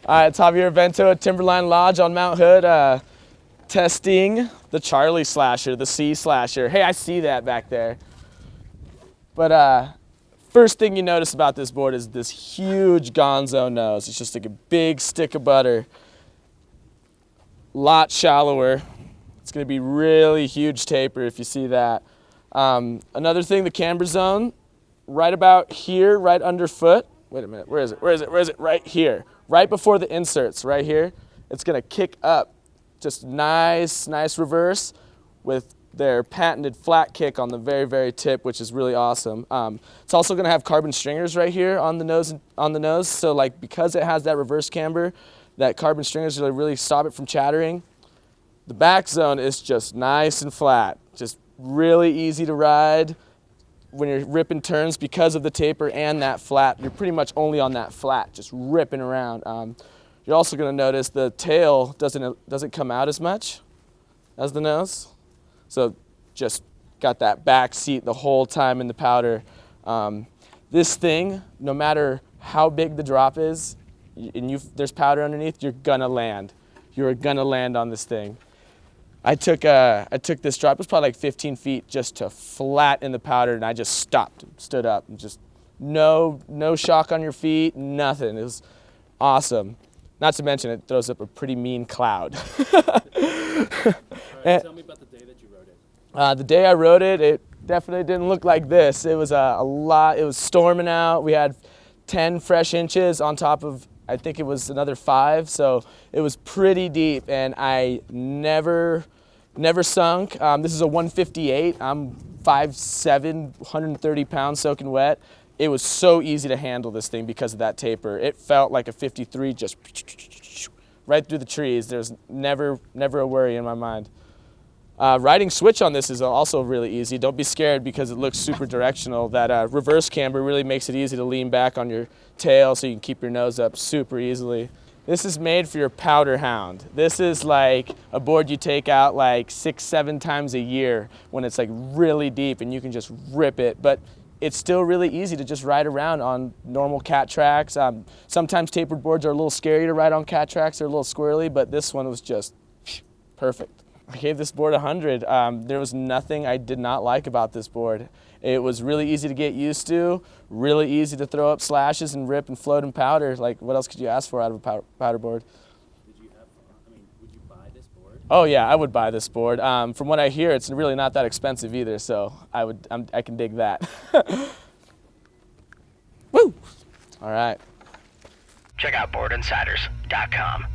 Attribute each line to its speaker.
Speaker 1: It's Javier Vento at Timberline Lodge on Mount Hood, testing the Charlie slasher, the C slasher. Hey, I see that back there. But first thing you notice about this board is this huge gonzo nose. It's just like a big stick of butter. Lot shallower. It's going to be really huge taper if you see that. Another thing, the camber zone, right about here, right underfoot. Wait a minute, where is it? Where is it? Where is it? Right here. Right before the inserts, right here. It's going to kick up. Just nice Reverse with their patented flat kick on the very tip, which is really awesome. It's also going to have carbon stringers right here on the nose. So like because it has that reverse camber, that carbon stringers will really stop it from chattering. The back zone is just nice and flat, just really easy to ride. When you're ripping turns, because of the taper and that flat, you're pretty much only on that flat, just ripping around. You're also going to notice the tail doesn't come out as much as the nose. So just got that back seat the whole time in the powder. This thing, no matter how big the drop is, and there's powder underneath, you're gonna land. You're gonna land on this thing. I took this drop, it was probably like 15 feet just to flat in the powder, and I just stopped, stood up, and just no shock on your feet, nothing. It was awesome. Not to mention it throws up a pretty mean cloud.
Speaker 2: All right, tell me about the day that you rode it.
Speaker 1: The day I rode it, it definitely didn't look like this. It was a lot, it was storming out. We had 10 fresh inches on top of, I think it was another 5, so it was pretty deep, and I never sunk. This is a 158. I'm 5'7", 130 pounds soaking wet. It was so easy to handle this thing because of that taper. It felt like a 53, just right through the trees. There's never a worry in my mind. Riding switch on this is also really easy. Don't be scared because it looks super directional. That reverse camber really makes it easy to lean back on your tail so you can keep your nose up super easily. This is made for your powder hound. This is like a board you take out like 6-7 times a year when it's like really deep and you can just rip it. But it's still really easy to just ride around on normal cat tracks. Sometimes tapered boards are a little scary to ride on cat tracks. They're a little squirrely, but this one was just perfect. I gave this board 100. There was nothing I did not like about this board. It was really easy to get used to, really easy to throw up slashes and rip and float and powder. Like, what else could you ask for out of a powder board?
Speaker 2: Would you buy this board?
Speaker 1: Oh yeah, I would buy this board. From what I hear, it's really not that expensive either, so I can dig that. Woo! All right.
Speaker 3: Check out boardinsiders.com.